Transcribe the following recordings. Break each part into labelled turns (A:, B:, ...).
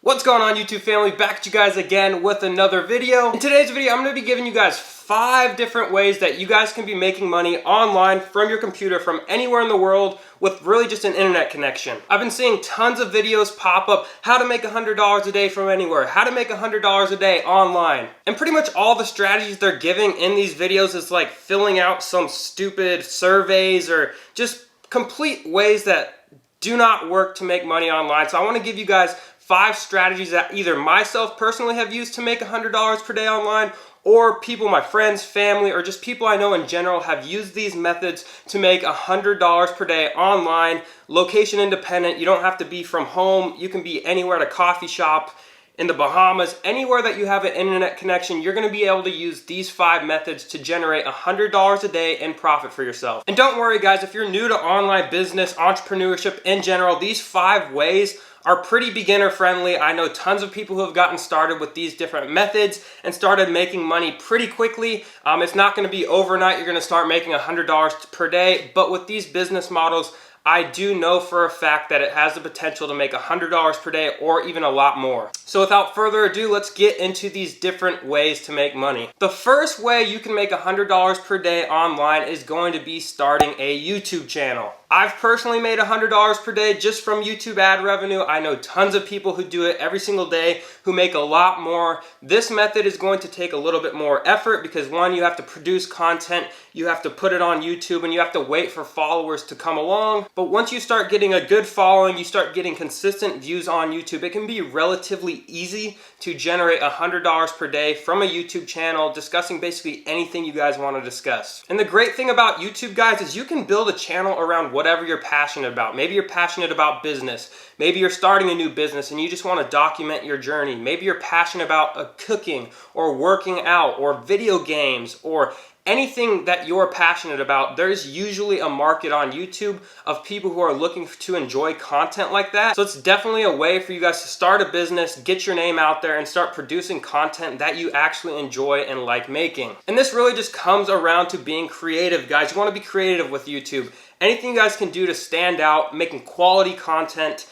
A: What's going on, YouTube family? Back at you guys again with another video. In today's video, I'm going to be giving you guys 5 different ways that you guys can be making money online from your computer from anywhere in the world with really just an internet connection. I've been seeing tons of videos pop up, how to make $100 a day from anywhere, how to make $100 a day online. And pretty much all the strategies they're giving in these videos is like filling out some stupid surveys or just complete ways that do not work to make money online. So I want to give you guys 5 strategies that either myself personally have used to make $100 per day online, or people, my friends, family, or just people I know in general have used these methods to make $100 per day online, location independent. You don't have to be from home. You can be anywhere at a coffee shop, in the Bahamas, anywhere that you have an internet connection. You're gonna be able to use these 5 methods to generate $100 a day in profit for yourself. And don't worry guys, if you're new to online business, entrepreneurship in general, these 5 ways are pretty beginner friendly. I know tons of people who have gotten started with these different methods and started making money pretty quickly. It's not gonna be overnight, you're gonna start making $100 per day, but with these business models, I do know for a fact that it has the potential to make $100 per day or even a lot more. So without further ado, let's get into these different ways to make money. The first way you can make $100 per day online is going to be starting a YouTube channel. I've personally made $100 per day just from YouTube ad revenue. I know tons of people who do it every single day who make a lot more. This method is going to take a little bit more effort because one, you have to produce content, you have to put it on YouTube, and you have to wait for followers to come along. But once you start getting a good following, you start getting consistent views on YouTube, it can be relatively easy to generate $100 per day from a YouTube channel discussing basically anything you guys want to discuss. And the great thing about YouTube, guys, is you can build a channel around whatever you're passionate about. Maybe you're passionate about business. Maybe you're starting a new business and you just want to document your journey. Maybe you're passionate about cooking or working out or video games or anything that you're passionate about. There's usually a market on YouTube of people who are looking to enjoy content like that. So it's definitely a way for you guys to start a business, get your name out there, and start producing content that you actually enjoy and like making. And this really just comes around to being creative, guys. You want to be creative with YouTube. Anything you guys can do to stand out, making quality content,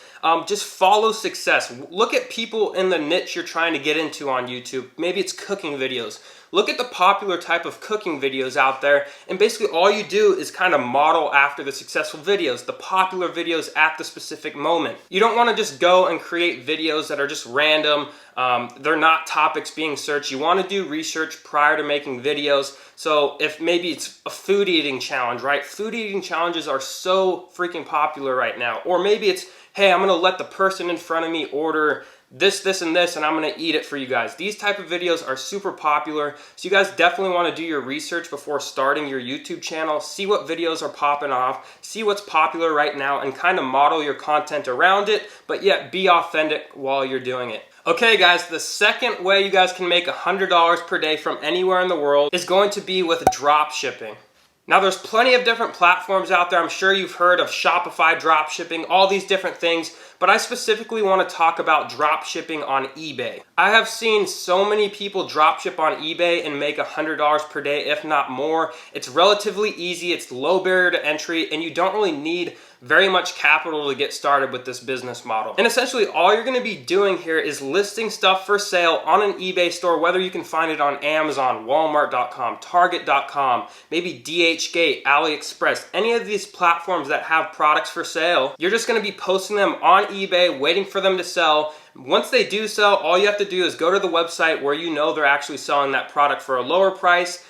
A: just follow success. Look at people in the niche you're trying to get into on YouTube. Maybe it's cooking videos. Look at the popular type of cooking videos out there, and basically all you do is kind of model after the successful videos, the popular videos at the specific moment. You don't want to just go and create videos that are just random. They're not topics being searched. You want to do research prior to making videos. So if maybe it's a food eating challenge, right? Food eating challenges are so freaking popular right now. Or maybe it's, hey, I'm going to let the person in front of me order this, and this, and I'm going to eat it for you guys. These type of videos are super popular. So you guys definitely want to do your research before starting your YouTube channel. See what videos are popping off. See what's popular right now and kind of model your content around it, but yet be authentic while you're doing it. Okay guys, the second way you guys can make $100 per day from anywhere in the world is going to be with drop shipping. Now there's plenty of different platforms out there. I'm sure you've heard of Shopify drop shipping, all these different things, but I specifically want to talk about drop shipping on eBay. I have seen so many people drop ship on eBay and make $100 per day, if not more. It's relatively easy, it's low barrier to entry, and you don't really need very much capital to get started with this business model. And essentially all you're going to be doing here is listing stuff for sale on an eBay store, whether you can find it on Amazon, Walmart.com, Target.com, maybe DHgate, AliExpress, any of these platforms that have products for sale. You're just going to be posting them on eBay, waiting for them to sell. Once they do sell, all you have to do is go to the website where you know they're actually selling that product for a lower price,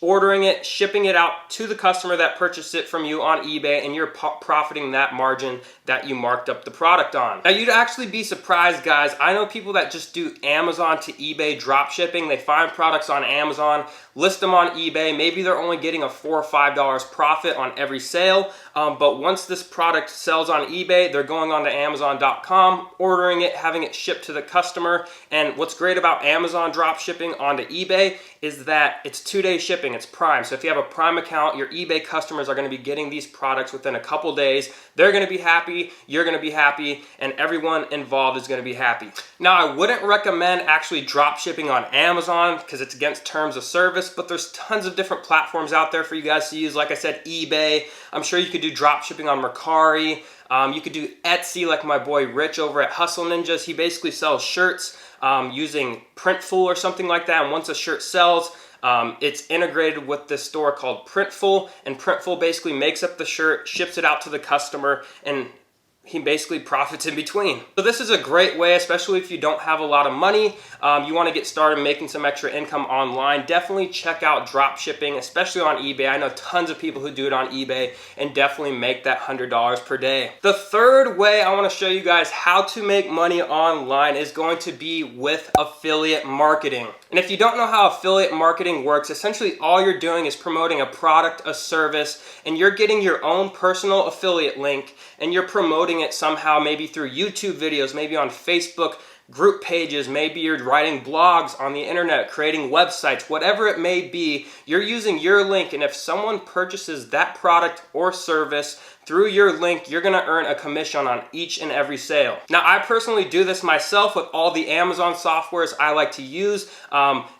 A: ordering it, shipping it out to the customer that purchased it from you on eBay, and you're profiting that margin that you marked up the product on. Now you'd actually be surprised, guys. I know people that just do Amazon to eBay drop shipping. They find products on Amazon, list them on eBay. Maybe they're only getting a $4 or $5 profit on every sale, but once this product sells on eBay, they're going on to Amazon.com, ordering it, having it shipped to the customer. And what's great about Amazon drop shipping onto eBay is that it's 2-day shipping. It's Prime. So if you have a Prime account, your eBay customers are going to be getting these products within a couple days. They're going to be happy, you're going to be happy, and everyone involved is going to be happy. Now, I wouldn't recommend actually drop shipping on Amazon because it's against terms of service, but there's tons of different platforms out there for you guys to use. Like I said, eBay. I'm sure you could do do drop shipping on Mercari. You could do Etsy like my boy Rich over at Hustle Ninjas. He basically sells shirts using Printful or something like that. And once a shirt sells, it's integrated with this store called Printful, and Printful basically makes up the shirt, ships it out to the customer, and he basically profits in between. So this is a great way, especially if you don't have a lot of money, you want to get started making some extra income online. Definitely check out drop shipping, especially on eBay. I know tons of people who do it on eBay and definitely make that $100 per day. The third way I want to show you guys how to make money online is going to be with affiliate marketing. And if you don't know how affiliate marketing works, essentially all you're doing is promoting a product, a service, and you're getting your own personal affiliate link and you're promoting it somehow, maybe through YouTube videos, maybe on Facebook group pages, maybe you're writing blogs on the internet, creating websites, whatever it may be, you're using your link, and if someone purchases that product or service through your link, you're gonna earn a commission on each and every sale. Now, I personally do this myself with all the Amazon softwares I like to use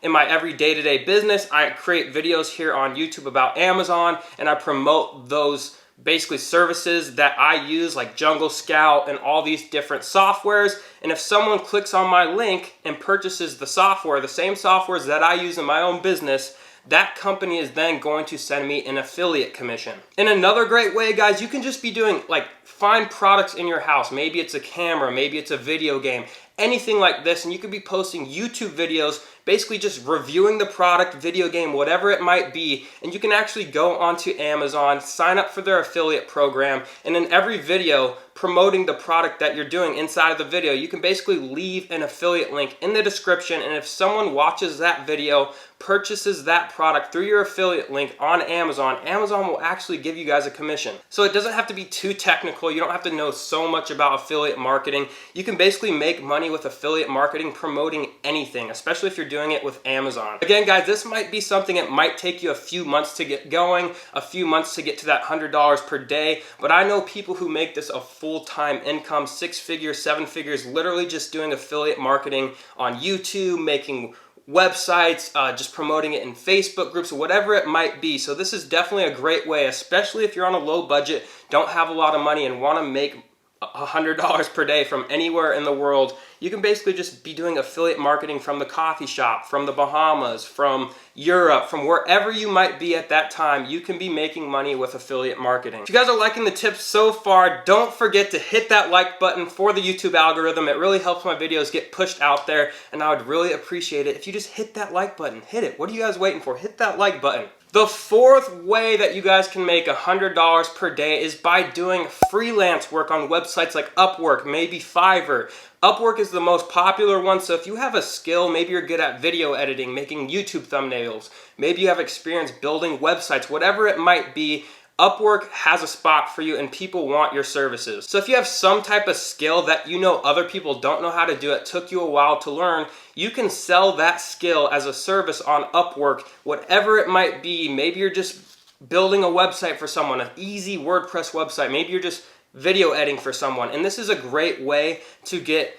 A: in my every day-to-day business. I create videos here on YouTube about Amazon, and I promote those basically services that I use, like Jungle Scout and all these different softwares. And if someone clicks on my link and purchases the software, the same softwares that I use in my own business, that company is then going to send me an affiliate commission. And another great way, guys, you can just be doing, like, find products in your house. Maybe it's a camera, maybe it's a video game, anything like this, and you could be posting YouTube videos basically just reviewing the product, video game, whatever it might be, and you can actually go onto Amazon, sign up for their affiliate program, and in every video promoting the product that you're doing inside of the video, you can basically leave an affiliate link in the description, and if someone watches that video, purchases that product through your affiliate link on Amazon, Amazon will actually give you guys a commission. So it doesn't have to be too technical. You don't have to know so much about affiliate marketing. You can basically make money with affiliate marketing promoting anything, especially if you're doing it with Amazon. Again, guys, this might be something that might take you a few months to get going, a few months to get to that $100 per day, but I know people who make this a full-time income, 6 figures, 7 figures, literally just doing affiliate marketing on YouTube, making websites, just promoting it in Facebook groups, whatever it might be. So this is definitely a great way, especially if you're on a low budget, don't have a lot of money, and want to make $100 per day from anywhere in the world. You can basically just be doing affiliate marketing from the coffee shop, from the Bahamas, from Europe, from wherever you might be at that time. You can be making money with affiliate marketing. If you guys are liking the tips so far, don't forget to hit that like button for the YouTube algorithm. It really helps my videos get pushed out there, and I would really appreciate it if you just hit that like button. Hit it. What are you guys waiting for? Hit that like button. The fourth way that you guys can make $100 per day is by doing freelance work on websites like Upwork, maybe Fiverr. Upwork is the most popular one, so if you have a skill, maybe you're good at video editing, making YouTube thumbnails, maybe you have experience building websites, whatever it might be, Upwork has a spot for you and people want your services. So if you have some type of skill that you know other people don't know how to do, it took you a while to learn, you can sell that skill as a service on Upwork, whatever it might be. Maybe you're just building a website for someone, an easy WordPress website. Maybe you're just video editing for someone. And this is a great way to get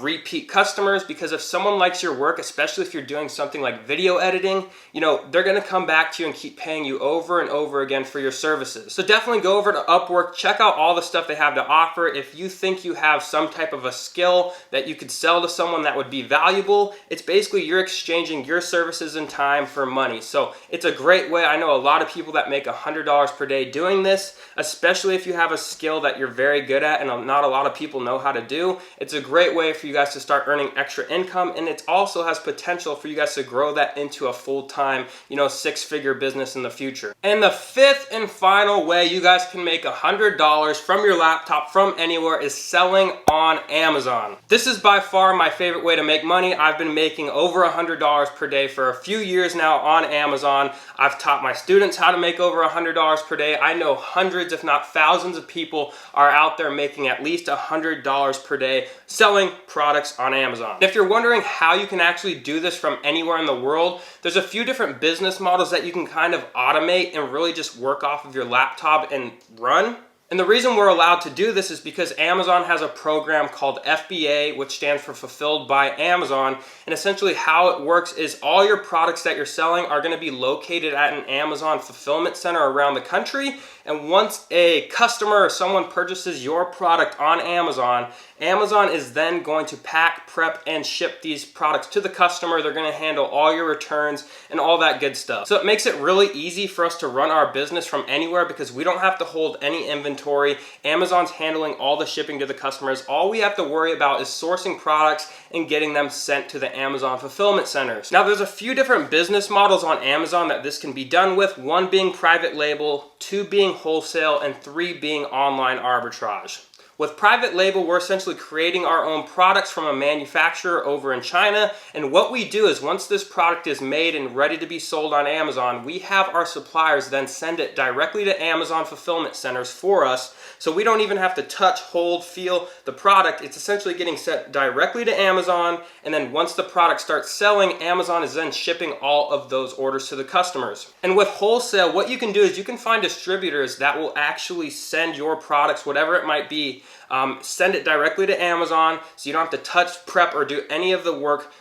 A: repeat customers, because if someone likes your work, especially if you're doing something like video editing, you know, they're going to come back to you and keep paying you over and over again for your services. So definitely go over to Upwork, check out all the stuff they have to offer. If you think you have some type of a skill that you could sell to someone that would be valuable, it's basically you're exchanging your services and time for money. So it's a great way. I know a lot of people that make $100 per day doing this, especially if you have a skill that you're very good at and not a lot of people know how to do. It's a great way for you guys to start earning extra income, and it also has potential for you guys to grow that into a full-time, you know, 6-figure business in the future. And the fifth and final way you guys can make $100 from your laptop from anywhere is selling on Amazon. This is by far my favorite way to make money. I've been making over $100 per day for a few years now on Amazon. I've taught my students how to make over $100 per day. I know hundreds, if not thousands of people are out there making at least $100 per day selling products on Amazon. If you're wondering how you can actually do this from anywhere in the world, there's a few different business models that you can kind of automate and really just work off of your laptop and run. And the reason we're allowed to do this is because Amazon has a program called FBA, which stands for Fulfilled by Amazon. And essentially how it works is all your products that you're selling are going to be located at an Amazon fulfillment center around the country. And once a customer or someone purchases your product on Amazon, Amazon is then going to pack, prep, and ship these products to the customer. They're going to handle all your returns and all that good stuff. So it makes it really easy for us to run our business from anywhere because we don't have to hold any inventory. Amazon's handling all the shipping to the customers. All we have to worry about is sourcing products and getting them sent to the Amazon fulfillment centers. Now, there's a few different business models on Amazon that this can be done with. One being private label, 2 being wholesale, and 3 being online arbitrage. With private label, we're essentially creating our own products from a manufacturer over in China. And what we do is once this product is made and ready to be sold on Amazon, we have our suppliers then send it directly to Amazon fulfillment centers for us. So we don't even have to touch, hold, feel the product. It's essentially getting sent directly to Amazon. And then once the product starts selling, Amazon is then shipping all of those orders to the customers. And with wholesale, what you can do is you can find distributors that will actually send your products, whatever it might be, send it directly to Amazon, so you don't have to touch, prep, or do any of the work.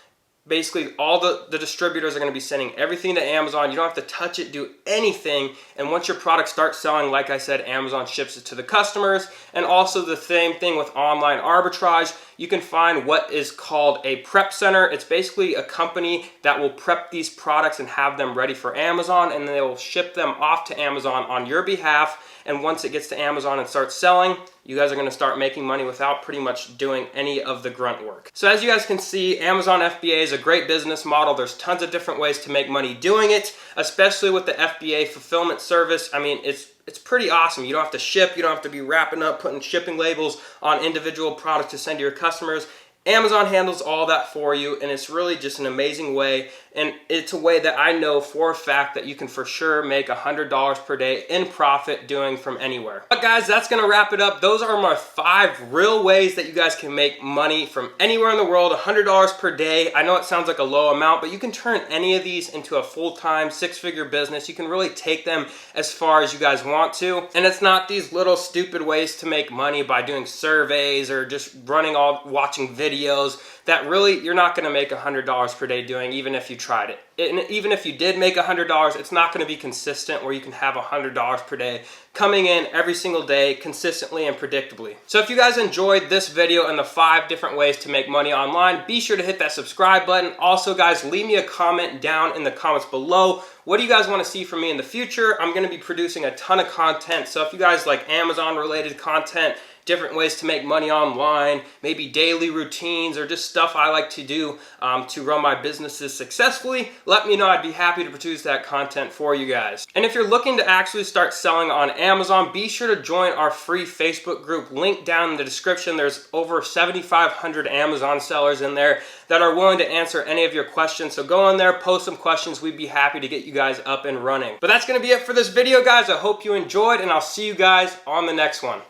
A: Basically, all the distributors are going to be sending everything to Amazon. You don't have to touch it, do anything. And once your product starts selling, like I said, Amazon ships it to the customers. And also the same thing with online arbitrage. You can find what is called a prep center. It's basically a company that will prep these products and have them ready for Amazon, and then they will ship them off to Amazon on your behalf. And once it gets to Amazon and starts selling, you guys are going to start making money without pretty much doing any of the grunt work. So as you guys can see, Amazon FBA is a great business model. There's tons of different ways to make money doing it, especially with the FBA fulfillment service. I mean, it's pretty awesome. You don't have to ship. You don't have to be wrapping up, putting shipping labels on individual products to send to your customers. Amazon handles all that for you, and it's really just an amazing way, and it's a way that I know for a fact that you can for sure make $100 per day in profit doing from anywhere. But guys, that's gonna wrap it up. Those are my 5 real ways that you guys can make money from anywhere in the world, $100 per day. I know it sounds like a low amount, but you can turn any of these into a full-time 6-figure business. You can really take them as far as you guys want to, and it's not these little stupid ways to make money by doing surveys or just watching videos that really you're not going to make $100 per day doing, even if you tried it. And even if you did make $100, it's not going to be consistent where you can have $100 per day coming in every single day consistently and predictably. So if you guys enjoyed this video and the 5 different ways to make money online, be sure to hit that subscribe button. Also guys, leave me a comment down in the comments below. What do you guys want to see from me in the future? I'm going to be producing a ton of content. So if you guys like Amazon related content, different ways to make money online, maybe daily routines, or just stuff I like to do to run my businesses successfully, let me know. I'd be happy to produce that content for you guys. And if you're looking to actually start selling on Amazon, be sure to join our free Facebook group. Link down in the description. There's over 7,500 Amazon sellers in there that are willing to answer any of your questions. So go in there, post some questions. We'd be happy to get you guys up and running. But that's going to be it for this video, guys. I hope you enjoyed, and I'll see you guys on the next one.